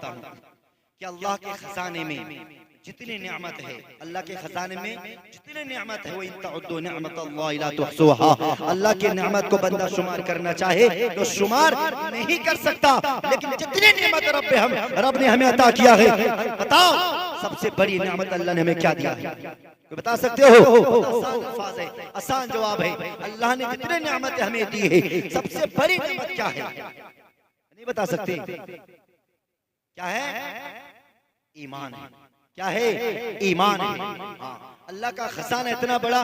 चाहता हूँ कि अल्लाह के खजाने में जितनी नेमत है, अल्लाह के खजाने में जितनी नेमत है, वो इन तउद्दू निअमतल्लाहि ला तुहसूहा, अल्लाह की नेमत को बंदा शुमार करना चाहे तो शुमार नहीं कर सकता। लेकिन जितनी नेमत रब ने हमें अता किया है, बताओ सबसे बड़ी नेमत अल्लाह ने हमें क्या दिया है? बता सकते हो? आसान अल्फाज है, आसान जवाब है। अल्लाह ने जितने नेमत हमें दी है, सबसे बड़ी नेमत क्या है? नहीं बता सकते? क्या है? ईमान है। क्या है? ईमान है। हाँ, अल्लाह का खजाना इतना बड़ा।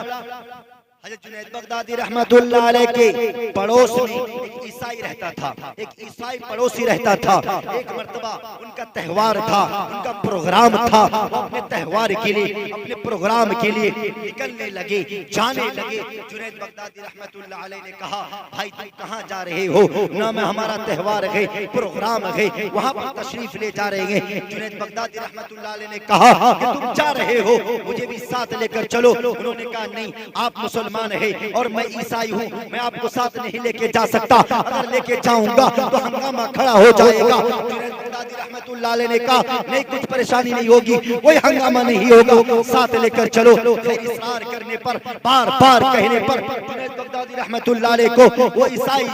हज़रत जुनैद बगदादी रहमतुल्लाह अलैह के पड़ोस में एक ईसाई रहता था, एक ईसाई पड़ोसी रहता था। एक मर्तबा उनका त्योहार था, उनका प्रोग्राम था। अपने त्योहार के लिए, अपने प्रोग्राम के लिए निकलने लगे, जाने लगे। जुनैद बगदादी रहमतुल्लाह अलैह ने कहा, भाई तुम कहाँ जा रहे हो? ना मैं हमारा त्योहार है, प्रोग्राम है, वहाँ पर तशरीफ ले जा रहे हैं। जुनैद बगदादी रहमतुल्लाह अलैह ने कहा कि तुम जा रहे हो, मुझे भी साथ लेकर चलो। उन्होंने कहा नहीं, आप मुसलमान है और मैं ईसाई हूँ, मैं आपको साथ नहीं लेके जा सकता। अगर लेके जाऊंगा तो हंगामा खड़ा हो जाएगा। जुनैद बगदादी रहमतुल्लाह अलैह ने कहा नहीं, कुछ परेशानी नहीं होगी, कोई हंगामा नहीं होगा, साथ लेकर चलो। इस्रार करने पर, बार बार कहने पर जुनैद बगदादी रहमतुल्लाह अलैह को वो ईसाई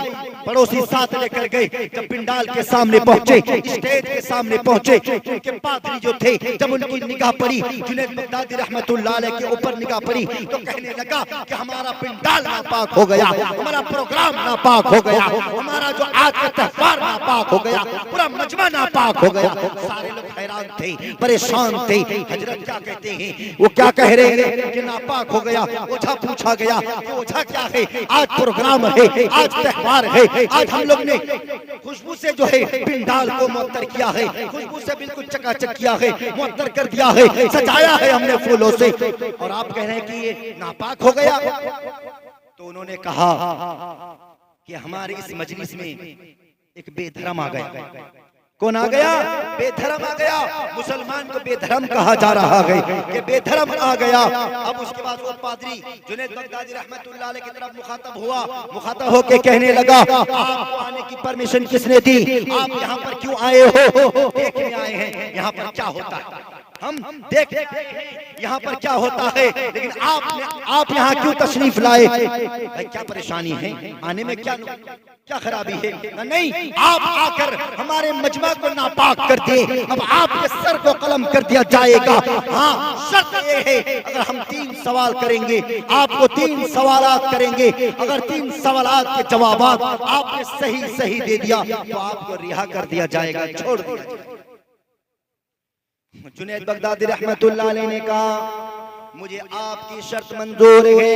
पड़ोसी साथ लेकर गए। जब पिंडाल के सामने पहुंचे, स्टेज के सामने पहुंचे, उनके पादरी जो थे, जब उनकी निगाह पड़ी, जुनैद बगदादी रहमतुल्लाह अलैह के ऊपर निगाह पड़ी, तो कहने लगा कि हमारा पिंडाल नापाक हो गया, हमारा प्रोग्राम नापाक हो गया, हमारा जो आज का त्योहार नापाक हो गया, पूरा मजमा नापाक हो गया। सारे लोग हैरान थे, परेशान थे। हजरत क्या कहते हैं? वो क्या कह रहे हैं कि नापाक हो गया? ओझा पूछा गया कि ओझा क्या है? आज प्रोग्राम है, आज त्योहार है, आज हम लोग ने खुशबू से जो है पिंडाल को मुअत्तर किया है, खुशबू से बिल्कुल चकाचक किया है, मुअत्तर कर दिया है, सजाया है हमने फूलों से, और आप कह रहे हैं कि ये नापाक हो गया। तो उन्होंने कहा कि हमारे इस मजलिस में एक बेधर्म आ गया। कौन आ गया? बेधर्म आ गया। मुसलमान को बेधर्म कहा जा रहा है कि बेधर्म आ गया। अब उसके बाद वो पादरी जुनैद बगदादी रहमतुल्लाह अलैह की तरफ मुखातब हुआ, मुखातब होके कहने लगा, आपको आने की परमिशन किसने दी? आप यहाँ पर क्यों आए हो? देखने आए हैं यहाँ पर क्या होता है, हम देख यहाँ पर क्या होता है, लेकिन आप यहाँ क्यों तशरीफ लाए? भाई क्या परेशानी है? आने में क्या खराबी है? नहीं, आप आकर हमारे मजमा को नापाक कर दिए, अब आपके सर को कलम कर दिया जाएगा। हाँ, शर्त ये है, अगर हम 3 सवाल करेंगे, आपको 3 सवालात करेंगे, अगर 3 सवालात के जवाबात आपने सही सही दे दिया तो आपको रिहा कर दिया जाएगा, छोड़ दिया जाएगा। जुनैद बगदादी रहमतुल्लाह अलैह ने कहा, मुझे आपकी शर्त मंजूर है,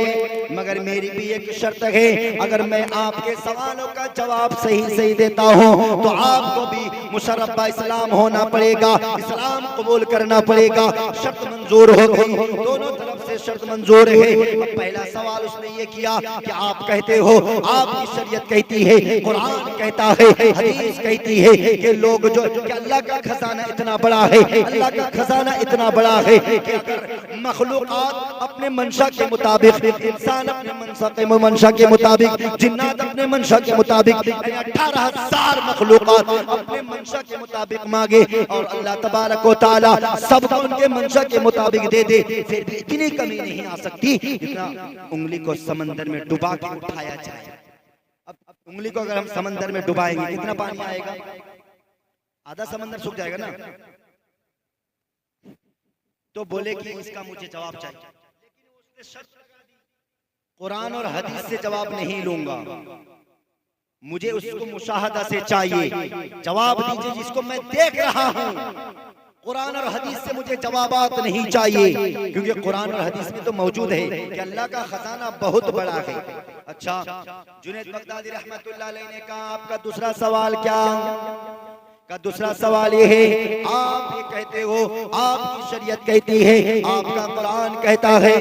मगर मेरी भी एक शर्त है, अगर मैं आपके सवालों का जवाब सही सही देता हूँ तो आपको भी मुशर्रफ इस्लाम होना पड़ेगा, इस्लाम कबूल करना पड़ेगा। शर्त मंजूर हो गई, दोनों तरफ से शर्त मंजूर है। पहला सवाल उसने ये किया कि आप कहते हो, आपकी शरीयत कहती है, कुरान कहता है, हदीस कहती है कि लोग जो कि अल्लाह का खजाना इतना बड़ा है, अल्लाह का खजाना इतना बड़ा है कि अगर मखलूक अपने मंशा के मुताबिक, इंसान अपने मंशा के मुताबिक, जिन्नात अपने मंशा के मुताबिक, 18,000 मखलूकात अपने मंशा के मुताबिक मांगे और अल्लाह तबारक व तआला सबको उनके मंशा के मुताबिक दे दे, फिर भी इतनी कमी नहीं आ सकती जितना उंगली को समंदर में डुबा के उठाया जाए। अब उंगली को अगर हम समंदर में डुबाएंगे कितना पानी आएगा? आधा समंदर सूख जाएगा ना। तो बोले कि इसका मुझे जवाब चाहिए, लेकिन उसने शर्त लगा दी, कुरान और हदीस से जवाब नहीं लूंगा, मुझे उसको मुशाहदा से चाहिए। जवाब दीजिए जिसको मैं देख रहा हूँ, कुरान और हदीस से मुझे जवाबात नहीं चाहिए, क्योंकि कुरान और हदीस में तो मौजूद है कि अल्लाह का खजाना बहुत बड़ा है। अच्छा, जुनैद बगदादी रहमतुल्लाह अलैह ने कहा, आपका दूसरा सवाल क्या? का दूसरा सवाल ये है, आप ये कहते हो, आपकी शरीयत कहती है, आपका कुरान कहता है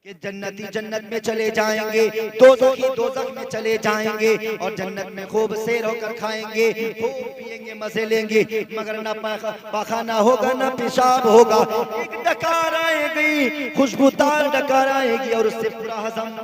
कि जन्नती जन्नत में चले जाएंगे, दोज़खी दोज़ख में चले जाएंगे और जन्नत में खूब सैर होकर खाएंगे, खूब पिएंगे, मजे लेंगे, मगर ना पाखाना होगा ना पेशाब होगा, एक डकार आएगी, खुशबूदार डकार आएगी और उससे पूरा हजम।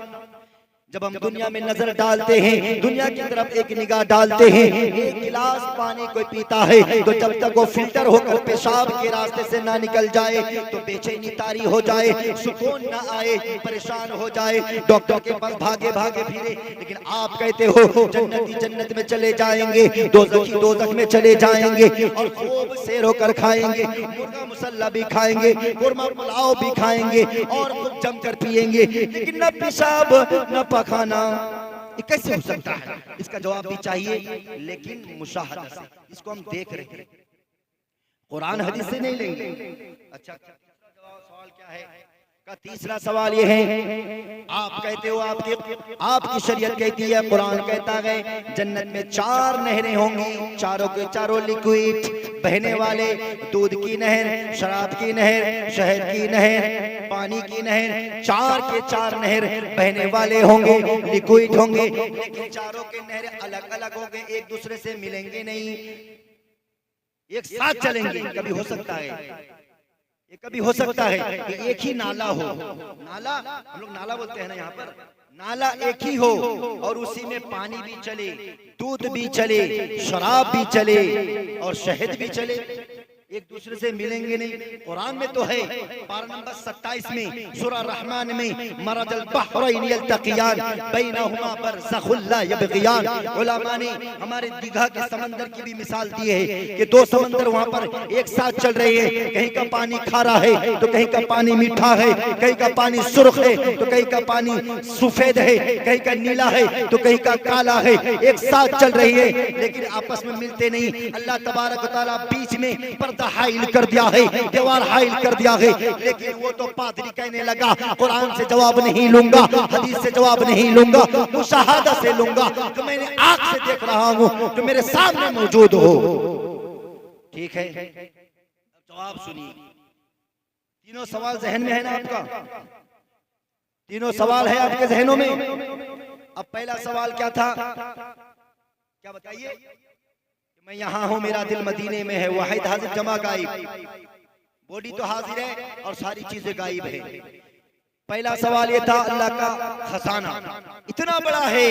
जब हम दुनिया में नजर डालते हैं, दुनिया की तरफ एक निगाह डालते हैं, एक गिलास पानी कोई पीता है तो जब तक वो फिल्टर होकर पेशाब के रास्ते से ना निकल जाए तो बेचैनी तारी हो जाए, सुकून ना आए, परेशान हो जाए, डॉक्टर के पास भागे भागे फिरे। लेकिन आप कहते हो जन्नती जन्नत में चले जाएंगे, दोज़खी दोज़ख में चले जाएंगे और खूब सैर होकर खाएंगे, मुर्गा मुसल्ला भी खाएंगे, कुरमा पुलाव भी खाएंगे और खूब जमकर पिएंगे, लेकिन न पेशाब न पखाना। ये कैसे हो सकता है? इसका जवाब भी चाहिए, लेकिन मुशाहदा से। इसको हम देख रहे हैं, कुरान हदीस से नहीं लेंगे। अच्छा, सवाल क्या है का तीसरा सवाल ये है, आप कहते हो आपकी शरीयत कहती है, कुरान कहता है जन्नत में 4 नहरें होंगी, चारों के चारों लिक्विड बहने वाले, दूध की नहर, शराब की नहर, शहद की नहर, पानी की नहर, 4 के 4 नहर बहने वाले होंगे, लिक्विड होंगे, लेकिन चारों के नहरें अलग अलग होंगे, एक दूसरे से मिलेंगे नहीं, एक साथ चलेंगे। कभी हो सकता है, ये कभी हो सकता है कि एक ही नाला हो, नाला हम लोग नाला बोलते हैं ना यहाँ पर, नाला एक ही हो और उसी में पानी भी चले, दूध भी चले, शराब भी चले और शहद भी चले, एक दूसरे से मिलेंगे नहीं। कुरान में तो है, पारा नंबर 27 में सूरह रहमान में मरजल बहरैन यल्तक़ियान बैनहुमा बरज़ख़ुन ला यबग़ियान। उलमा ने हमारे दीघा के समंदर की भी मिसाल दी है कि 2 समंदर वहाँ पर एक साथ चल रहे हैं, कहीं का पानी खारा है तो कहीं का पानी मीठा है, कहीं का पानी सुर्ख है तो कहीं का पानी सफेद है, कहीं का नीला है तो कहीं का काला है, एक साथ चल रही है लेकिन आपस में मिलते नहीं। अल्लाह तबारक व तआला बीच में हाइल कर दिया है, दीवार हाइल कर दिया है, लेकिन वो तो पादरी कहने लगा कुरान से जवाब नहीं लूंगा, हदीस से जवाब नहीं लूंगा, मुशाहदा से लूंगा, जो मैंने आंख से देख रहा हूं, जो मेरे सामने मौजूद हो। ठीक है, जवाब सुनिए। तीनों सवाल जहन में है ना आपका? तीनों सवाल है आपके जहनों में। अब पहला सवाल क्या था, क्या बताइए? मैं यहाँ हूँ, मेरा दिल मदीने में है, वाहिद हाजिर जमा गायब, बॉडी तो हाजिर है और सारी चीजें गायब है। पहला सवाल ये था, अल्लाह का खजाना इतना बड़ा है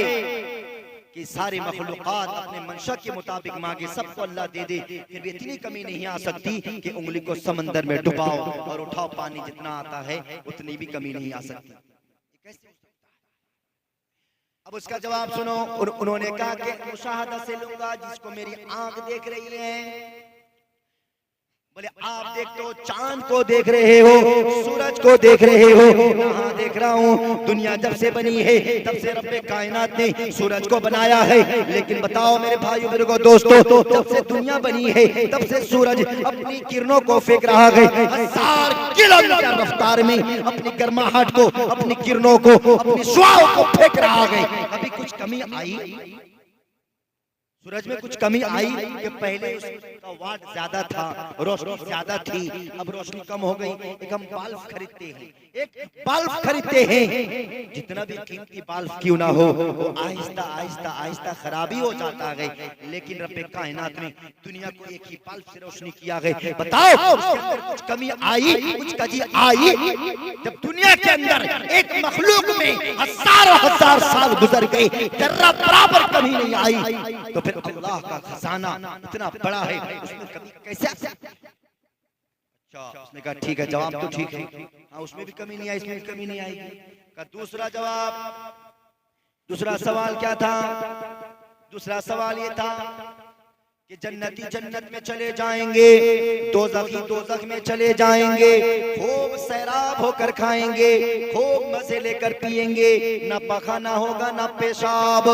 कि सारी मखलूकात अपने मंशा के मुताबिक मांगे, सबको अल्लाह दे दे, फिर भी इतनी कमी नहीं आ सकती कि उंगली को समंदर में डुबाओ और उठाओ, पानी जितना आता है उतनी भी कमी नहीं आ सकती। कैसे? अब उसका जवाब सुनो। उन्होंने कहा कि मुशाहदा से लूंगा, जिसको मेरी आंख देख रही है। बोले आप देखते हो, चांद को देख रहे हो, सूरज को देख रहे हो। हाँ देख रहा हूँ, दुनिया जब से बनी है तब से रब्बे कायनात ने सूरज को बनाया है। लेकिन बताओ मेरे भाइयों मेरे को दोस्तों, जब से दुनिया बनी है तब से सूरज अपनी किरणों को फेंक रहा है 1000 किलोमीटर रफ्तार में, अपनी गर्माहट को, अपनी किरणों को, अपनी शुआओं को फेंक रहा है। अभी कुछ कमी आई सूरज में? कुछ कमी आई कि पहले उसका वाट ज्यादा था, रोशनी ज्यादा थी, अब रोशनी कम हो गई। एक हम बल्ब खरीदते हैं, एक बल्ब खरीदते हैं, जितना भी कीमती बल्ब क्यों ना हो, वो आहिस्ता आहिस्ता आहिस्ता खराबी हो जाता है। लेकिन रब्बे कायनात ने दुनिया को एक ही बल्ब से रोशनी किया है। बताओ कुछ कमी आई, कुछ कजी आई? जब दुनिया के अंदर एक मखलूक में हजारों हजार साल गुजर गए, जर्रा बराबर कमी नहीं आई, तो फिर अल्लाह का खजाना इतना बड़ा है, उसमें कमी कैसे? अच्छा, उसने कहा ठीक है, जवाब तो ठीक है, हाँ उसमें भी कमी नहीं आई, इसमें भी कमी नहीं आएगी। का दूसरा जवाब, दूसरा सवाल क्या था? दूसरा सवाल ये था कि जन्नती जन्नत में चले जाएंगे, दोज़खी दोज़ख में चले जाएंगे, खूब सैराब होकर खाएंगे, खूब मजे लेकर पिएंगे, ना पखाना होगा ना पेशाब।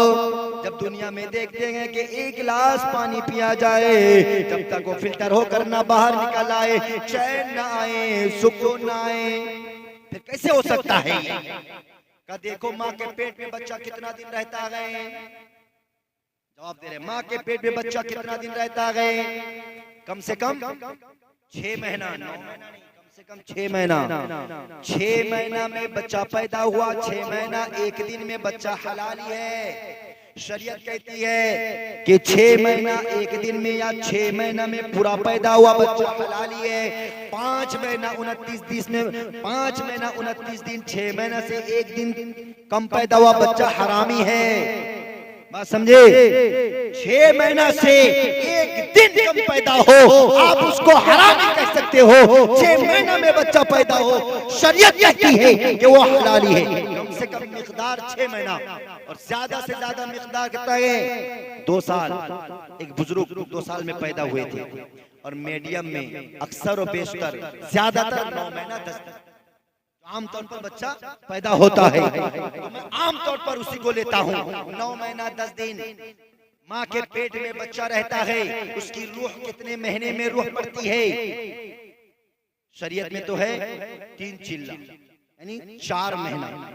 जब दुनिया में देखते हैं कि एक गिलास पानी पिया जाए, जब तक वो फिल्टर होकर ना बाहर निकल आए, चैन ना आए, सुकून ना आए, फिर कैसे हो सकता है? का देखो माँ के पेट में बच्चा कितना दिन रहता है? जवाब दे रहे, माँ के पेट में बच्चा कितना दिन रहता है? कम से कम 6 महीना, 9 महीना नहीं, कम से कम 6 महीना। 6 महीना में बच्चा पैदा हुआ, 6 महीना 1 दिन में बच्चा हलाली है। शरीयत कहती है कि 6 महीना 1 दिन में या 6 महीना में पूरा पैदा हुआ बच्चा हलाली है। 5 महीना 29 दिन में 5 महीना 29 दिन 6 महीना से 1 दिन कम पैदा हुआ बच्चा हरामी है। बात समझे? 6 महीना से 1 दिन कम पैदा हो आप उसको हरामी कह सकते हो। 6 महीना में बच्चा पैदा हो शरीयत कहती है कि वो हलाली है। कम से कम मिकदार 6 महीना और ज्यादा से ज्यादा मिकदार कितना है? 2 साल। एक बुजुर्ग 2 साल में पैदा हुए थे और मीडियम में अक्सर और बेशतर ज्यादातर 9 महीना 10 दिन आमतौर पर बच्चा पैदा होता है। तो मैं आमतौर पर उसी को लेता हूँ। 9 महीना 10 दिन माँ के पेट में बच्चा रहता है। उसकी रूह कितने महीने में रूह पड़ती है? शरीयत में तो है 3 चिल्ला यानी 4 महीना,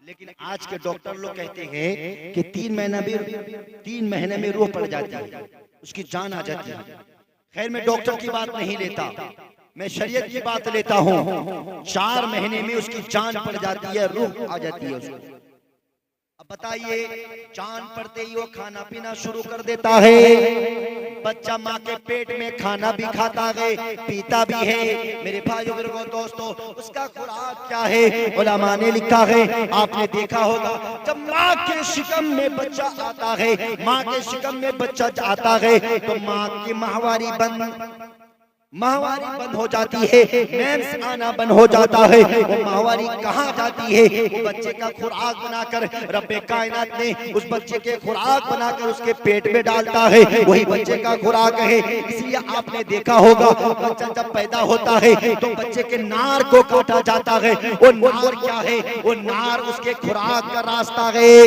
लेकिन आज के डॉक्टर लोग कहते हैं कि 3 महीने में रूह पड़ जाती है, उसकी जान आ जाती है। खैर मैं डॉक्टर की बात नहीं लेता, मैं शरीयत की बात लेता हूँ। 4 महीने में उसकी जान पड़ जाती है, रूह आ जाती है उसको। अब बताइए, जान पड़ते ही वो खाना पीना शुरू कर देता है। बच्चा माँ के पेट में खाना भी खाता है, पीता भी है। मेरे भाइयों बुजुर्गों दोस्तों, उसका खुराक क्या है? उलमा ने लिखा है, आपने देखा होगा, जब माँ के शिकम में बच्चा आता है, माँ के शिकम में बच्चा आता है तो माँ की माहवारी बंद हो जाती है, मेंस आना बंद हो जाता है। वो माहवारी कहाँ जाती है? वो बच्चे का खुराक बनाकर रब्बे कायनात ने उस बच्चे के खुराक बनाकर उसके पेट में डालता है, वही बच्चे का खुराक है। इसलिए आपने देखा होगा, बच्चा जब पैदा होता है तो बच्चे के नार को काटा जाता है। वो नार क्या है? वो नार उसके खुराक का रास्ता है,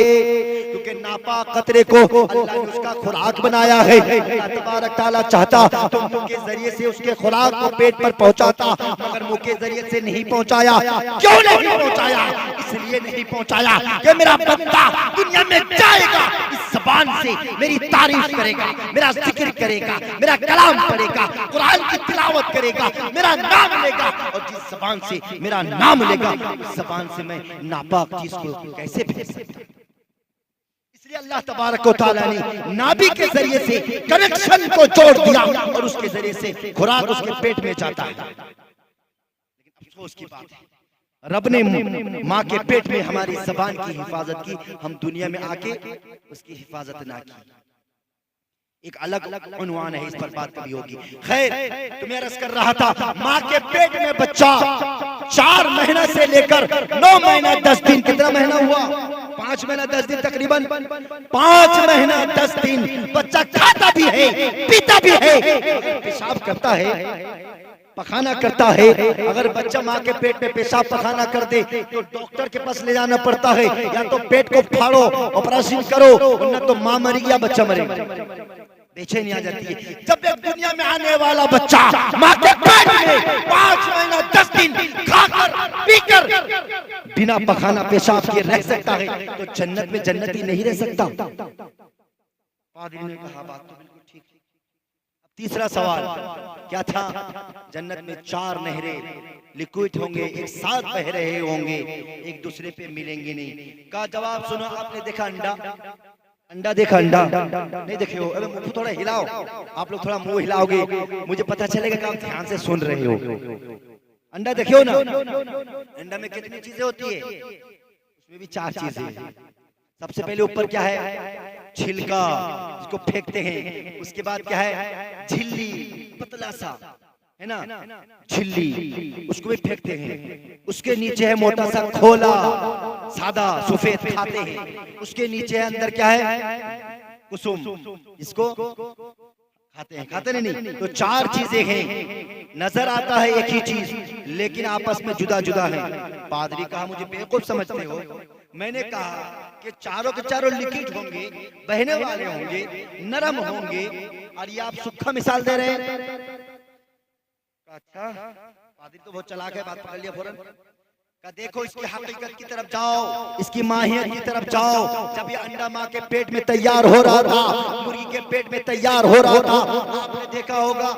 क्योंकि नापाक कतरे को अल्लाह ने उसका खुराक बनाया है। अल्लाह तबारक तआला चाहता तो मुंह के जरिए से उसके खुराक को पेट पर पहुंचाता, मगर मुंह के जरिए से नहीं पहुंचाया। क्यों नहीं पहुंचाया? इसलिए नहीं पहुंचाया कि मेरा बंदा दुनिया में जाएगा, इस ज़बान से मेरी तारीफ करेगा, मेरा जिक्र करेगा, मेरा कलाम पढ़ेगा, कुरान की तिलावत करेगा, मेरा नाम लेगा, और जिस ज़बान से मेरा नाम लेगा उस ज़बान से मैं नापाक चीज को कैसे भेज सकता? इसलिए अल्लाह तबारक व तआला ने नाभि के जरिए से कनेक्शन को जोड़ दिया और उसके जरिए से खुराक उसके पेट में जाता है। लेकिन अफसोस की बात है, रब ने माँ के पेट में हमारी ज़बान की हिफाजत की, हम दुनिया में आके उसकी हिफाजत ना की। एक अलग उन्वान है, इस पर बात कभी होगी। खैर, तुम्हें अर्ज कर रहा था, माँ के पेट में बच्चा 4 महीना से लेकर 9 महीना 10 दिन, कितना महीना हुआ? 5 महीना 10 दिन, तकरीबन 5 महीना 10 दिन बच्चा खाता भी है, पीता भी है, पेशाब करता है, पखाना करता है। अगर बच्चा माँ के पेट में पेशाब पखाना कर दे तो डॉक्टर के पास ले जाना पड़ता है, या तो पेट को फाड़ो, ऑपरेशन करो, वरना तो माँ मरेगी या बच्चा मरेगा। बेचैनी आ जाती है जब एक दुनिया में आने वाला बच्चा माँ के पेट में 5 महीना 10 दिन खाकर पीकर बिना पखाना पेशाब किए रह सकता है, तो जन्नत में जन्नती नहीं रह सकता? पादरी ने कहा, बात तो बिल्कुल ठीक है। तीसरा सवाल क्या था? जन्नत में 4 नहरें लिक्विड होंगे, एक साथ बह रहे होंगे, एक दूसरे पे मिलेंगे नहीं। का जवाब सुनो। आपने देखा अंडा देखा? अंडा नहीं देखे हो? अरे मुंह थोड़ा हिलाओ, आप लोग थोड़ा मुंह हिलाओगे, मुझे पता चलेगा कि आप ध्यान से सुन रहे हो। अंडा देखे हो ना? अंडा में कितनी चीजें होती है? उसमें भी 4 चीजें। सबसे पहले ऊपर क्या है? छिलका, जिसको फेंकते हैं। उसके बाद क्या है? झिल्ली, पतला सा है ना, झिल्ली, उसको भी फेंकते हैं। उसके नीचे है मोटा सा खोला, सादा सफेद खाते हैं। उसके नीचे अंदर क्या है? कुसुम, इसको खाते नहीं। तो 4 चीजें हैं। नजर आता है एक ही चीज, लेकिन आपस में जुदा जुदा है। पादरी कहा, मुझे बेवकूफ समझते हो? मैंने कहा कि चारों के चारों लिक्विड होंगे, बहने वाले होंगे, नरम होंगे, और ये आप सूखा मिसाल दे रहे हैं। अच्छा, पादरी तो बहुत चालाक है, बात पकड़ लिया फौरन। का देखो, इसकी हकीकत की तरफ जाओ, इसकी माहियत की तरफ जाओ। जब ये अंडा माँ के पेट में तैयार हो रहा था, मुर्गी के पेट में तैयार हो रहा था, आपने देखा होगा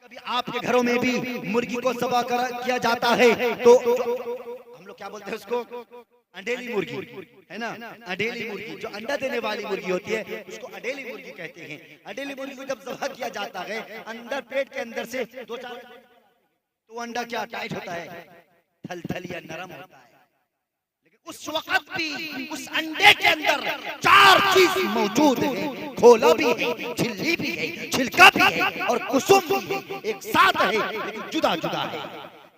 कभी आपके घरों में भी मुर्गी को ज़बह किया जाता है, तो हम लोग क्या बोलते हैं उसको? अंडेली मुर्गी है ना, अडेली मुर्गी जो अंडा देने वाली मुर्गी होती है उसको अडेली मुर्गी कहते हैं। अडेली मुर्गी को जब ज़बह किया जाता है, अंदर पेट के अंदर से दो चार, तो अंडा क्या टाइट होता है, थल या नरम होता है। लेकिन उस वक्त भी उस अंडे के अंदर चार चीज मौजूद है, खोला भी है, झिल्ली भी है, छिलका भी है और कुसुम भी है, एक साथ है लेकिन जुदा जुदा है।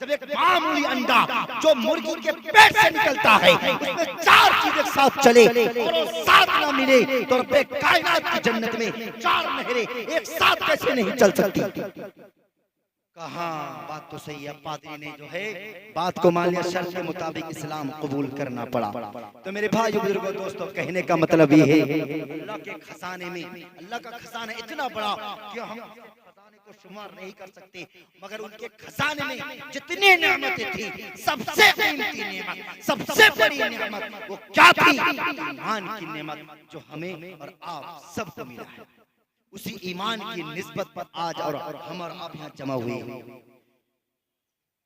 जब एक मामूली अंडा जो मुर्गी के पेट से निकलता है उसमें चार चीज एक साथ चले और वो साथ ना मिले तो रब्बे कायनात की जन्नत में चार नहरें एक साथ कैसे नहीं चल सकती। कहाँ बात तो सही है, पादरी ने जो है बात को मान लिया, शर्त के मुताबिक इस्लाम कबूल करना पड़ा। तो मेरे भाई बुजुर्गों दोस्तों, कहने का मतलब ये है अल्लाह के खजाने में, अल्लाह का खजाना इतना बड़ा कि हम खजाने को शुमार नहीं कर सकते, मगर उनके खजाने में जितनी नेमतें थी सबसे कीमती नेमत, सबसे बड़ी नेमत वो क्या थी? ईमान की नेमत जो हमें और आप सबको मिला है। उसी ईमान की निस्बत पर आज और हम और आप यहाँ जमा हुए हैं।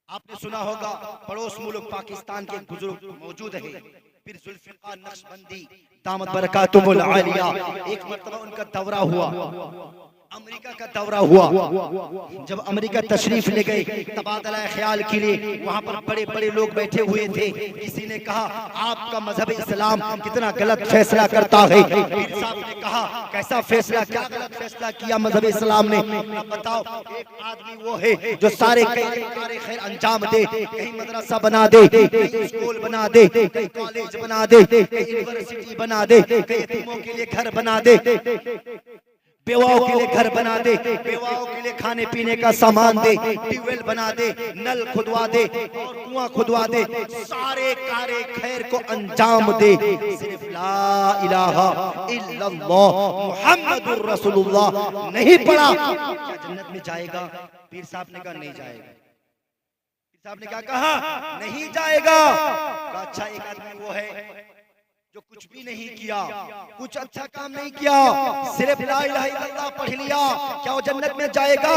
आपने सुना होगा पड़ोस मुल्क पाकिस्तान के बुजुर्ग मौजूद है, फिर जुल्फिकार नक्शबंदी दामत बरकातुहुल आलिया, एक मर्तबा उनका दौरा हुआ, अमेरिका का दौरा हुआ। जब अमेरिका तशरीफ ले गए तबादला ख्याल के लिए, वहाँ पर बड़े बड़े लोग बैठे हुए थे। किसी ने कहा आपका मजहब इस्लाम कितना गलत फैसला करता है। पीर साहब ने कहा कैसा फैसला, क्या गलत फैसला किया मजहब इस्लाम ने? बताओ, एक आदमी वो है जो सारे कार्य खैर अंजाम दे, कहीं मदरसा बना दे, कहीं स्कूल बना दे, कहीं कॉलेज बना दे, कहीं यूनिवर्सिटी बना दे, कहीं यतीमों के लिए घर बना दे, बेवाओं के लिए घर बना दे, बेवाओं के लिए खाने पीने का सामान दे, ट्यूबवेल बना दे, नल खुदवा दे और कुआं खुदवा दे, सारे कार्य खैर को अंजाम दे, सिर्फ ला इलाहा इल्लल्लाह मुहम्मदुर रसूलुल्लाह नहीं पढ़ा, क्या जन्नत में जाएगा? पीर साहब ने कहा नहीं जाएगा। पीर साहब ने क्या कहा? नहीं जाएगा। अच्छा, एक आदमी वो है जो कुछ भी नहीं किया, कुछ अच्छा काम नहीं किया, सिर्फ ला इलाहा इल्लल्लाह पढ़ लिया, क्या वो जन्नत में जाएगा?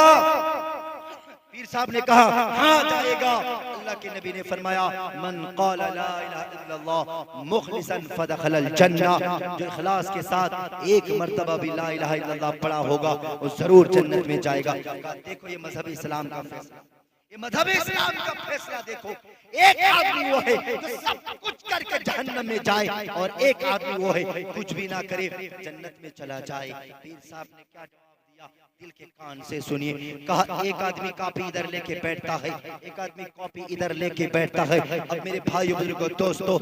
पीर साहब ने कहा हाँ जाएगा। अल्लाह के नबी ने फरमाया मन क़ाला ला इलाहा इल्लल्लाह मुखलिसन फदखलल जन्नह, जो इखलास के साथ एक मर्तबा भी ला इलाहा इल्लल्लाह पढ़ा होगा वो जरूर जन्नत में जाएगा। देखो ये मजहब इस्लाम का फैसला, ये मजहब इस्लाम का फैसला देखो। एक आदमी वो है जो सब कुछ करके जहन्नम में जाए और एक आदमी वो है कुछ भी ना करे जन्नत में चला जाए। पीर साहब ने क्या जवाब दिया, दिल के कान से सुनिए। कहा एक आदमी कॉपी इधर लेके बैठता है, एक आदमी कॉपी इधर लेके बैठता है। अब मेरे भाई बुजुर्गों दोस्तों,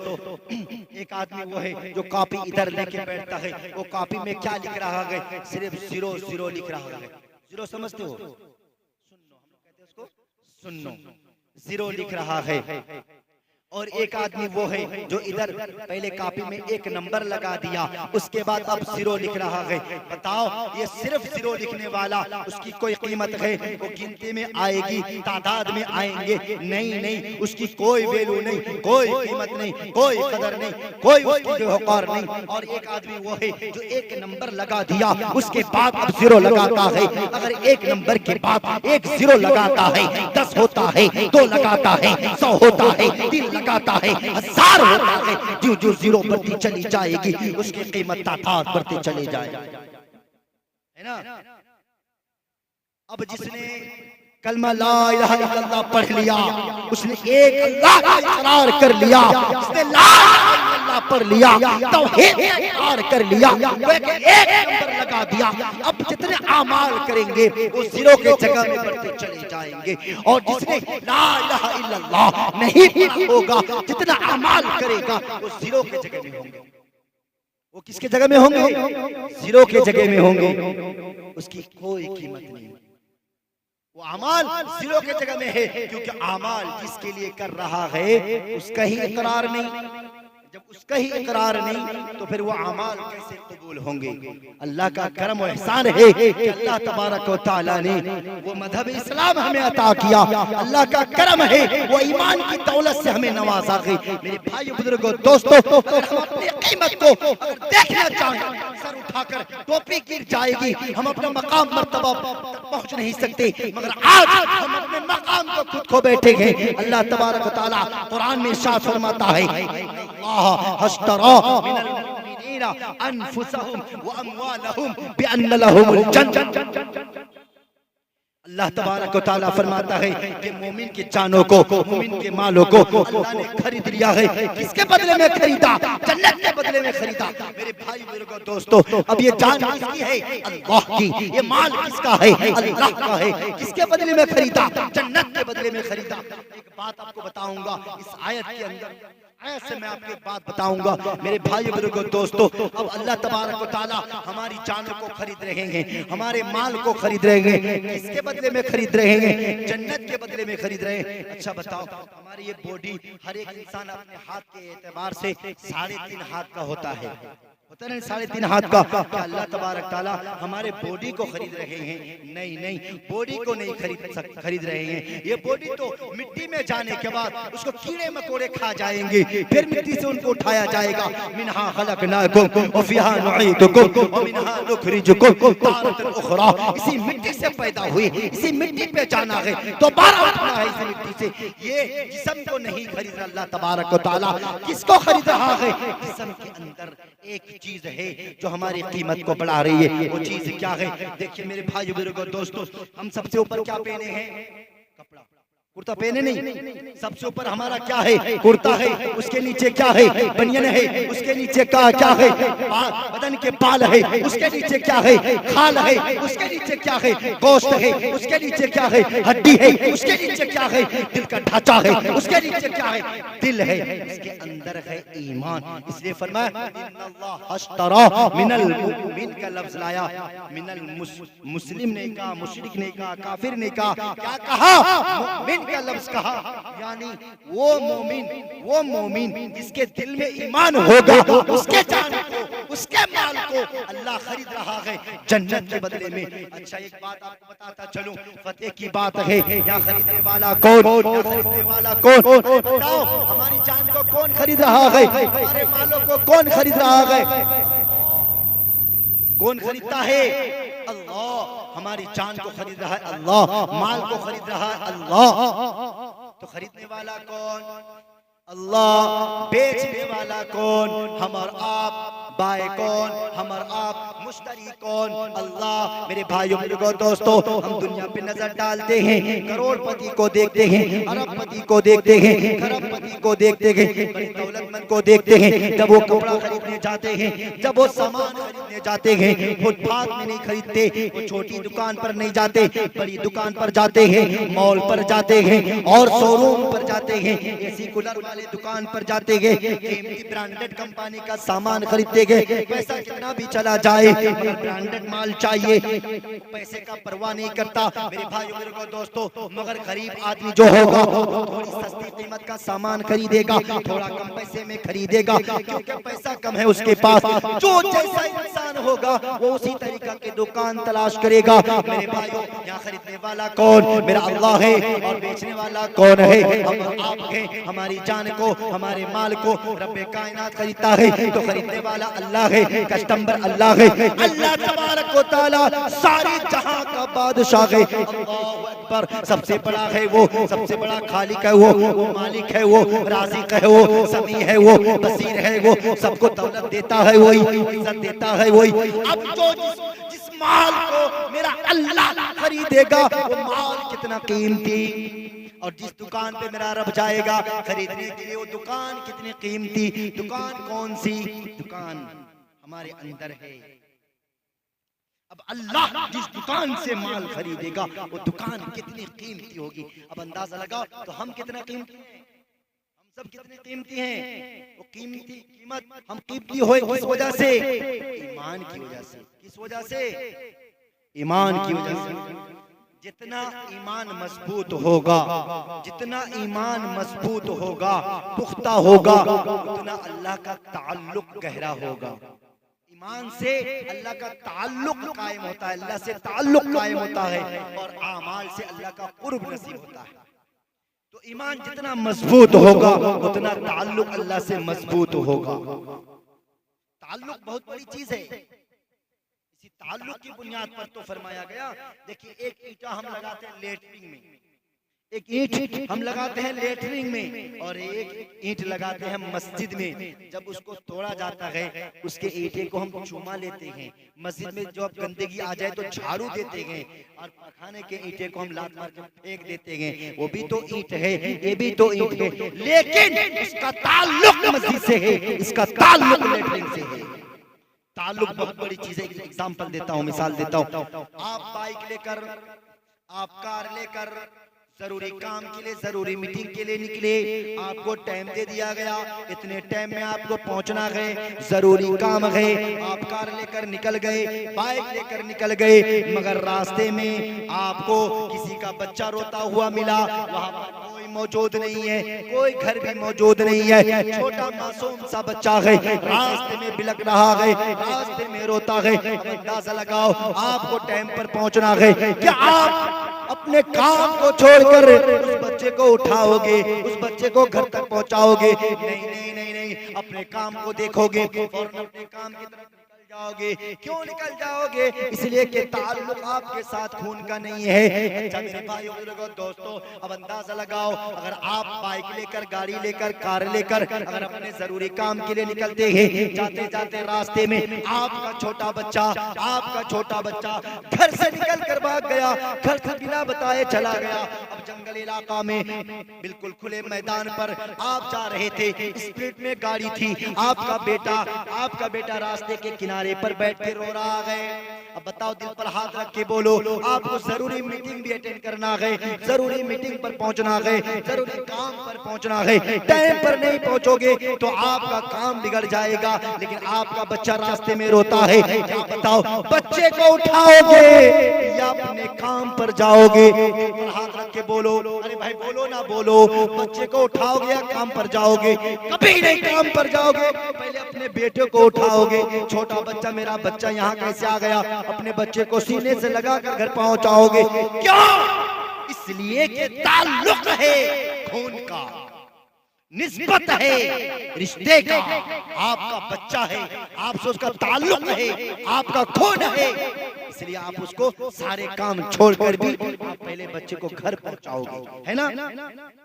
एक आदमी वो है जो कॉपी इधर लेके बैठता है, वो कॉपी में क्या लिख रहा है? सिर्फ 0 लिख रहा है। 0 समझते हो? सुनो, 0 लिख रहा है। और एक आदमी वो है जो इधर पहले कॉपी में 1 नंबर लगा दिया, उसके बाद अब 0 लिख रहा है। बताओ ये सिर्फ 0 लिखने वाला, उसकी कोई कीमत है? वो गिनती में आएगी, तादाद में आएंगे? नहीं, उसकी कोई वैल्यू नहीं, कोई कीमत नहीं, कोई कदर नहीं, कोई उसकी वक़ार नहीं। और एक आदमी वो है जो 1 नंबर लगा दिया, उसके बाद अब 0 लगाता है। अगर 1 नंबर के बाद 1 0 लगाता है, 10 होता है, 2 लगाता है, 100 होता है, 3 लगाता है, 1000 होता है। जो 0 बढ़ती चली जाएगी उसकी कीमत तादाद बढ़ते चले जाएगा, है ना? अब जिसने कलमा ला इलाहा इल्लल्लाह पढ़ लिया, उसने एक अल्लाह का इकरार कर लिया, उसने ला इलाहा इल्लल्लाह पढ़ लिया, तौहीद का इकरार कर लिया, एक नंबर लगा दिया। अब जितने आमाल करेंगे वो 0 के जगह में बढ़ते चले जाएंगे। और जिसने ला इलाहा इल्लल्लाह नहीं पढ़ा होगा, जितना आमाल करेगा वो 0 के जगह में होंगे। वो किसके जगह में होंगे? 0 के जगह में होंगे। उसकी कोई कीमत नहीं, वो अमाल 0 के जगह में है, क्योंकि अमाल जिसके लिए कर रहा है उसका ही इकरार नहीं। जब उसका ही इकरार नहीं तो फिर वो अमाल कैसे कबूल होंगे? अल्लाह का करम और एहसान है कि अल्लाह तबारक व तआला ने वो मजहब इस्लाम हमें अता किया। अल्लाह का करम है, वो ईमान की दौलत से हमें नवाजा गई। मेरे भाई बुजुर्गों दोस्तों, हम अपनी कीमत को अगर देखना चाहें, सर उठाकर टोपी गिर जाएगी, हम अपना मकाम मर्तबा तक पहुंच नहीं सकते, मगर आज हम अपने मकाम को खुद खो बैठे हैं। अल्लाह तबारक व तआला कुरान में इरशाद फरमाता है इन्नल्लाह अश्तरा मिनल मुमिनीना अनफुसहुम व अमवालहुम बिअन्न लहुमुल जन्नह। अल्लाह तबारक व तआला फरमाता है कि मोमिन की जानों को, मोमिन के मालों को अल्लाह ने खरीद लिया है। किसके बदले में खरीदा? जन्नत के बदले में खरीदा। मेरे भाई बुजुर्गों दोस्तों, अब ये जान किसकी है? अल्लाह की। ये माल किसका है? अल्लाह का है। किसके बदले में खरीदा? जन्नत के बदले में खरीदा। एक बात आपको बताऊंगा इस आयत के अंदर, ऐसे मैं आपको एक बात बताऊंगा मेरे भाई बुजुर्गों दोस्तों। अब अल्लाह तबारक व तआला हमारी जानों को खरीद रहे हैं, हमारे माल को खरीद रहे हैं। किसके बदले में खरीद रहे हैं? जन्नत के बदले में खरीद रहे हैं। अच्छा बताओ, हमारी ये बॉडी, हर एक इंसान अपने हाथ के एतबार से 3.5 हाथ का होता है, होता नहीं 3.5 हाथ का। क्या अल्लाह तबारक ताला हमारे बॉडी को खरीद रहे हैं? नहीं नहीं, बॉडी को नहीं खरीद रहे हैं। ये बॉडी तो मिट्टी में जाने के बाद उसको कीड़े मकोड़े खा जाएंगे, फिर मिट्टी से उनको उठाया जाएगा। मिनहा खलकनाकुम व फिहा नुईदुकुम व मिनहा नुखरिजुकुम तारतन उखरा। इसी मिट्टी से पैदा हुए, इसी मिट्टी पे जाना है, दोबारा उठना है इसी मिट्टी से। ये जिस्म को नहीं खरीद रहा अल्लाह तबारक व तआला, किसको खरीद रहा है? जिस्म के अंदर एक चीज है जो हमारी कीमत को बढ़ा रही है। वो चीज क्या है? देखिए मेरे भाई बुजुर्गों दोस्तों, हम सबसे ऊपर क्या पहने हैं? कपड़ा, कुर्ता पहने नहीं। सबसे ऊपर हमारा क्या है? कुर्ता है। उसके नीचे क्या है? बनियान है। उसके नीचे क्या है? बदन के बाल है। उसके नीचे क्या है? खाल है। उसके नीचे क्या है? गोश्त है। उसके नीचे क्या है? हड्डी है। उसके नीचे क्या है? दिल का ढांचा है। उसके नीचे क्या है? दिल है। इसके अंदर है ईमान। इसलिए फरमाया इन्नल्लाह अश्तरा मिनल मुमिन का लफ्ज लाया। मिनल मुस्लिम ने कहा, मुशरिक ने कहा, काफिर ने कहा, क्या कहा? मुमिन का लफ्ज कहा। यानी वो मोमिन जिसके दिल में ईमान होगा, उसके जान को, उसके माल को अल्लाह खरीद रहा है जन्नत के बदले में। अच्छा एक बात आपको बताता चलूं, फतेह की बात है। या खरीदने वाला कौन? या खरीदने वाला कौन? बताओ, हमारी जान को कौन खरीद रहा है? हमारे मालों को कौन खरीद रहा है? कौन खरीदता है? अल्लाह। हमारी जान को खरीद रहा है अल्लाह, माल को खरीद रहा है अल्लाह। तो खरीदने वाला कौन? अल्लाह। बेचने वाला कौन? हम और आप। बाय कौन? हम और आप। मुश्तरी कौन? अल्लाह। मेरे भाइयों बुजुर्गों दोस्तों, हम दुनिया पे नजर डालते हैं, करोड़पति को देखते हैं, अरबपति को देखते हैं, खरबपति को देखते हैं, बड़े दौलतमंद को देखते हैं। जब वो कपड़ा खरीदने जाते हैं, जब वो सामान खरीदने जाते हैं, फुटपाथ में नहीं खरीदते, वो छोटी दुकान पर नहीं जाते, बड़ी दुकान पर जाते हैं, मॉल पर जाते हैं और शोरूम पर जाते हैं, एसी कूलर वाले दुकान पर जाते हैं, कीमती ब्रांडेड कंपनी का सामान खरीदते हैं। पैसा कितना भी चला जाए मगर ब्रांडेड माल चाहिए, पैसे का परवाह नहीं करता। मेरे भाई बुजुर्गों दोस्तों, मगर गरीब आदमी जो होगा वो थोड़ी सस्ती कीमत का सामान खरीदेगा, थोड़ा कम पैसे में खरीदेगा, क्योंकि पैसा कम है उसके पास। जो जैसा इंसान होगा वो उसी तरीका की दुकान तलाश करेगा। मेरे भाइयों, यहाँ खरीदने वाला कौन? मेरा अल्लाह है। और बेचने वाला कौन है? हम आप हैं। हमारी जान को, हमारे माल को रब्बे कायनात खरीदता है, तो खरीदने वाला अल्लाह है, कस्टमर अल्लाह है। अल्लाह तबारक व तआला सारे जहां का बादशाह है। अल्लाहु अकबर। सबसे बड़ा है वो, सबसे बड़ा खालिक है वो मालिक है वो, राज़िक है वो, समी है वो, बसीर है वो, सबको दौलत देता है वही, इज्जत देता है वही। अब जो जिस माल को मेरा अल्लाह खरीदेगा वो माल कितना कीमती, और जिस दुकान पे मेरा रब जाएगा खरीदने के लिए वो दुकान कितनी कीमती। दुकान कौन सी? दुकान हमारे अंदर है। अब अल्लाह जिस दुकान से माल खरीदेगा वो दुकान कितनी कीमती होगी। अब अंदाजा लगाओ तो हम कितना कीमती हैं? हम सब कितने कीमती हैं? वो कीमत हम कीमती हुए किस वजह से? ईमान की वजह से। किस वजह से? ईमान की वजह से। जितना ईमान मजबूत होगा, जितना ईमान मजबूत होगा, पुख्ता होगा, उतना अल्लाह का ताल्लुक गहरा होगा। ईमान से अल्लाह का ताल्लुक कायम होता है, अल्लाह से ताल्लुक कायम होता है, और आमाल से अल्लाह का कुर्ब नसीब होता है। तो ईमान जितना मजबूत होगा उतना ताल्लुक अल्लाह से मजबूत होगा। ताल्लुक बहुत बड़ी चीज है। इसी ताल्लुक की बुनियाद पर तो फरमाया गया, देखिए एक ईंटा हम लगाते हैं लेटरिन में, एक ईंट हम लगाते हैं लेटरिन में और एक ईंट लगाते हैं मस्जिद में। जब उसको तोड़ा जाता है उसके ईंटे को हम चूमा लेते हैं। मस्जिद में जब गंदगी आ जाए तो झाड़ू देते हैं और पखाने के ईंटे को हम लात मार के फेंक देते हैं। वो भी तो ईंट है, ये भी तो ईंट है, लेकिन इसका ताल्लुक मस्जिद से है, इसका ताल्लुक लेटरिन से है। ताल्लुक बहुत बड़ी चीज है। एग्जाम्पल देता हूँ, मिसाल देता हूँ। आप बाइक लेकर, आप कार लेकर जरूरी काम के लिए, जरूरी मीटिंग के लिए निकले, आपको टाइम दे दिया गया, इतने टाइम में आपको पहुंचना है, जरूरी काम है, आप कार लेकर निकल गए, बाइक लेकर निकल गए, मगर रास्ते में आपको किसी का बच्चा रोता हुआ मिला, वहां पर कोई मौजूद नहीं है, कोई घर भी मौजूद नहीं है, छोटा मासूम सा बच्चा है, रास्ते में बिलक रहा है, रास्ते में रोता है। अंदाजा लगाओ, आपको टाइम पर पहुंचना है, क्या आप अपने काम को छोड़कर उस बच्चे को उठाओगे, उस बच्चे को घर तक पहुंचाओगे? नहीं नहीं नहीं नहीं, अपने काम को देखोगे और अपने काम की तरफ निकल जाओगे। क्यों निकल जाओगे? इसलिए कि ताल्लुक आपके साथ खून का नहीं है। अच्छा मेरे भाइयों बुजुर्गों दोस्तों, अब अंदाजा लगाओ, अगर आप बाइक लेकर, गाड़ी लेकर, कार लेकर अगर अपने जरूरी काम के लिए निकलते हैं, जाते जाते रास्ते में आपका छोटा बच्चा घर से निकल कर भाग गया, घर से बिना बताए चला गया। अब जंगल इलाका में बिल्कुल खुले मैदान पर आप जा रहे थे, स्पीड में गाड़ी थी, आपका बेटा रास्ते के किनारे पर बैठ के रो रहा है। अब बताओ, दिल पर हाथ रख के बोलो, आपको जरूरी मीटिंग भी अटेंड करना है, जरूरी मीटिंग पर पहुंचना है, जरूरी काम पर पहुंचना है, टाइम पर नहीं पहुंचोगे तो आपका काम बिगड़ जाएगा। लेकिन आपका बच्चा रास्ते में रोता है, क्या बताओ, बच्चे को उठाओगे या अपने काम पर जाओगे? हाथ रख के बोलो, अरे भाई बोलो ना बोलो, बच्चे को उठाओगे या काम पर जाओगे? कभी नहीं काम पर जाओगे, पहले अपने बेटे को उठाओगे। छोटा बच्चा, मेरा बच्चा यहाँ कैसे आ गया, अपने बच्चे को सीने से लगाकर घर पहुंचाओगे। क्यों? इसलिए कि ताल्लुक है खून का, निस्बत है रिश्ते का। आपका बच्चा है, आपसे उसका ताल्लुक है, आपका खून है, इसलिए आप उसको सारे काम छोड़कर भी आप पहले बच्चे को घर पहुंचाओगे, है ना?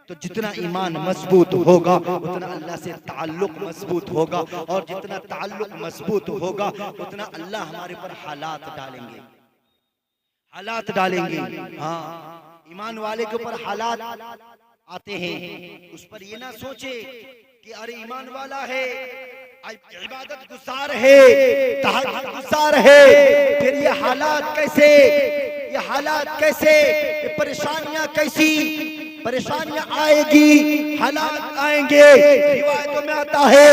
तो जितना ईमान मजबूत होगा उतना अल्लाह से ताल्लुक मजबूत होगा, और जितना ताल्लुक मजबूत होगा उतना अल्लाह हमारे ऊपर हालात डालेंगे। हाँ, ईमान वाले के ऊपर हालात आते हैं, उस पर ये ना सोचे कि अरे ईमान वाला है, इबादत गुजार है, तहज्जुद गुजार है, फिर ये हालात कैसे, ये परेशानियां कैसी, परेशानियां आएगी, हालात आएंगे। रिवायतों में आता है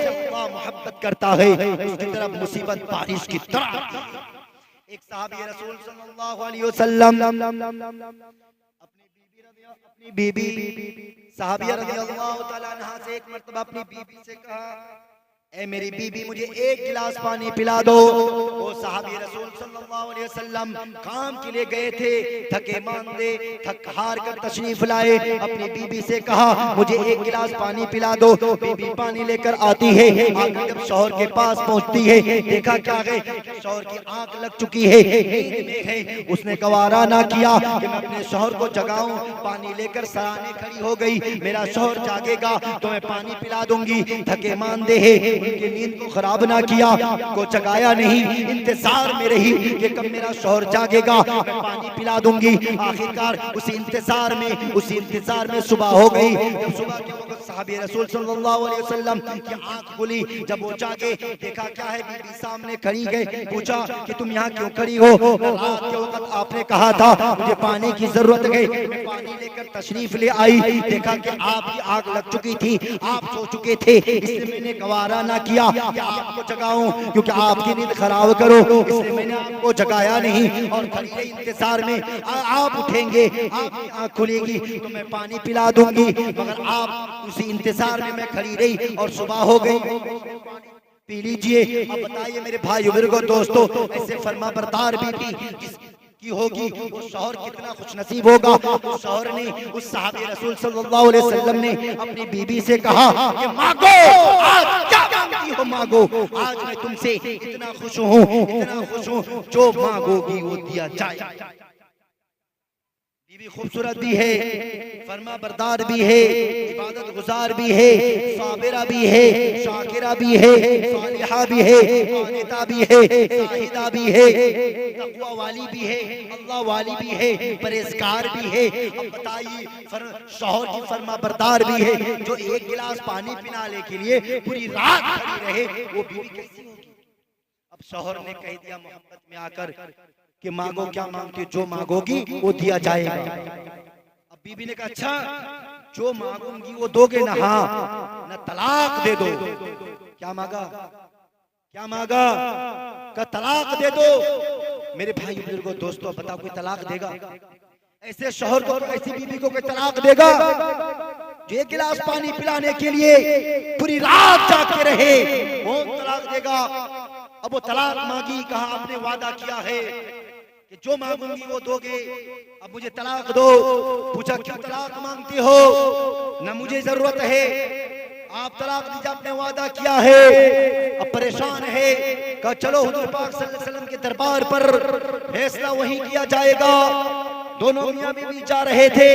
अल्लाह मोहब्बत करता है, उसकी तरफ मुसीबत बारिश की तरह। एक सहाबी रसूल सल्लल्लाहु अलैहि वसल्लम अपनी बीबी सहाबिया रज़ियल्लाहु ताला अन्हा से एक मर्तबा अपनी बीबी से कहा, ए मेरी बीबी मुझे एक गिलास पानी पिला दो। वो सहाबी रसूल सल्लल्लाहु अलैहि वसल्लम काम के लिए गए थे, थके मांदे थक हार कर तशरीफ लाए, अपनी बीबी से कहा मुझे एक गिलास पानी पिला दो। बीबी पानी लेकर आती है, आकर जब शौहर के पास पहुंचती है, देखा क्या है, शौहर की आंख लग चुकी है, नींद में है। उसने गवारा ना किया कि मैं अपने शौहर को जगाऊं, पानी लेकर सराहने खड़ी हो गई, मेरा शौहर जागेगा तो मैं पानी पिला दूंगी। थके मांदे है, उनकी नींद को खराब ना किया, को जगाया नहीं, इंतजार में रही कि कब मेरा शौहर जागेगा मैं पानी पिला दूंगी। आखिरकार उसी इंतजार में सुबह हो गई। जब सुबह के वक्त सहाबी रसूल सल्लल्लाहु अलैहि वसल्लम की आंख खुली, जब वो जागे देखा क्या है, बीबी सामने खड़ी गई, पूछा कि तुम यहाँ क्यों खड़ी हो? रात के वक्त आपने कहा था मुझे पानी की जरूरत है, मैं पानी लेकर तशरीफ ले आई, देखा कि आपकी आंख लग चुकी थी, आप सो चुके थे, इसलिए मैंने गवारा ना किया कि आपको जगाऊं, क्योंकि आपकी नींद खराब करो, इसलिए मैंने आपको जगाया नहीं। और खड़ी रही इंतजार में, आप उठेंगे, आपकी आंख खुलेगी तो मैं पानी पिला दूंगी, मगर आप उसी इंतजार में मैं खड़ी रही और सुबह हो गई। पी लीजिए। अब बताइए मेरे भाई बुजुर्गों दोस्तों, ऐसे फर्मा बरदार बीवी की होगी वो शौहर कितना खुशनसीब होगा। उस शौहर ने, उस सहाबी रसूल सल्लल्लाहु अलैहि वसल्लम ने अपनी बीबी से कहा कि मांगो, आज क्या मांगती हो मांगो, आज मैं तुमसे इतना खुश हूँ, जो मांगोगी वो दिया जाए। बीवी खूबसूरत भी है, फरमा बरदार भी है, इबादत गुजार भी है, साबिरा भी है, शाकिरा भी है, सालिहा भी है, कानिता भी है, साहिदा भी है, तकवा वाली भी है, अल्लाह वाली भी है, परहेजगार भी है। अब बताइए शौहर की फरमा बरदार भी है, जो एक गिलास पानी पिलाने के लिए पूरी रात खड़ी रहे, वो बीवी कैसी होगी? अब शौहर ने कह दिया मोहब्बत में आकर कि मांगो, क्या मांगती हो? जो मांगोगी वो दिया जाएगा। अब बीबी ने कहा अच्छा, जो मांगूंगी वो दोगे ना? हाँ। ना तलाक दे दो। क्या मांगा? क्या मांगा? का तलाक दे दो। मेरे भाई बुजुर्गों दोस्तों, बताओ कोई तलाक देगा? ऐसे शौहर को, ऐसी बीबी को कोई तलाक देगा जो एक गिलास पानी पिलाने के लिए पूरी रात जाग के रहे? वो तलाक देगा? अब वो तलाक मांगी, कहा आपने वादा किया है कि जो मांगूंगी वो दोगे, अब मुझे तलाक दो। पूछा क्यों तलाक मांगती हो? ना मुझे जरूरत है, आप तलाक दीजिए, आपने वादा किया है। अब परेशान है, कहा चलो हुजूर पाक सल्लल्लाहु अलैहि वसल्लम के दरबार पर फैसला वहीं किया जाएगा। दोनों मियां बीवी जा रहे थे,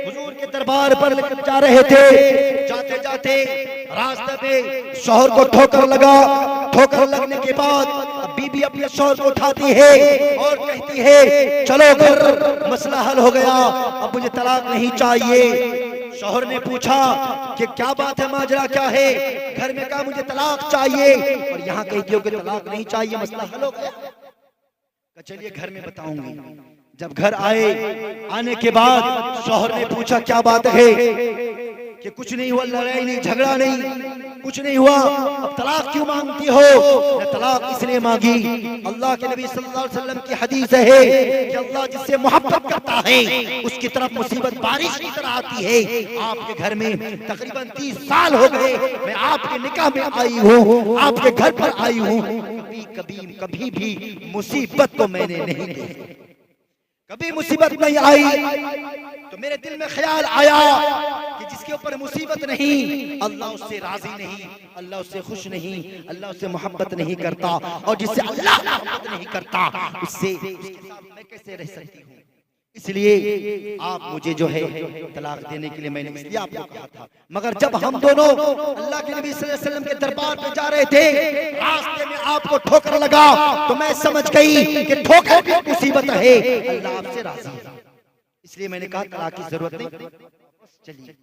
हुजूर के दरबार पर लेकर जा रहे थे। जाते जाते रास्ते में शौहर को ठोकर लगा। ठोकर लगने के बाद बीबी अपने शौहर को उठाती है और कहती है चलो घर, मसला हल हो गया, अब मुझे तलाक नहीं चाहिए। शौहर ने पूछा कि क्या बात है, माजरा क्या है? घर में कहा मुझे तलाक चाहिए, और यहाँ कहती हो कि तलाक नहीं चाहिए, मसला हल हो गया। चलिए घर में बताऊंगी। जब घर आए, आने के बाद शौहर ने पूछा क्या बात है? कि कुछ नहीं हुआ, लड़ाई नहीं, झगड़ा नहीं, कुछ नहीं हुआ, अब तलाक क्यों मांगती हो? तलाक इसलिए मांगी, अल्लाह के नबी सल्लल्लाहु अलैहि वसल्लम की हदीस है कि अल्लाह जिससे मोहब्बत करता है उसकी तरफ मुसीबत बारिश की तरह आती है। आपके घर में तकरीबन 30 साल हो गए, मैं आपके निकाह में आई हूँ, आपके घर पर आई हूँ, कभी भी मुसीबत तो मैंने नहीं देखी, कभी मुसीबत नहीं आई। तो मेरे दिल में ख्याल आया कि जिसके ऊपर मुसीबत नहीं, अल्लाह उससे राजी नहीं, अल्लाह उससे खुश नहीं, अल्लाह उससे मोहब्बत नहीं करता, और जिससे अल्लाह मोहब्बत नहीं करता उससे उसके साथ मैं कैसे रह सकती हूँ? इसलिए आप मुझे जो है तलाक देने के लिए मैंने इसलिए आपको कहा था। मगर जब हम दोनों अल्लाह के नबी सल्लल्लाहु अलैहि वसल्लम के दरबार पे जा रहे थे, रास्ते में आपको ठोकर लगा, तो मैं समझ गई कि ठोकर भी मुसीबत है, अल्लाह आपसे राजी है, इसलिए मैंने कहा तलाक की जरूरत नहीं। चलिए।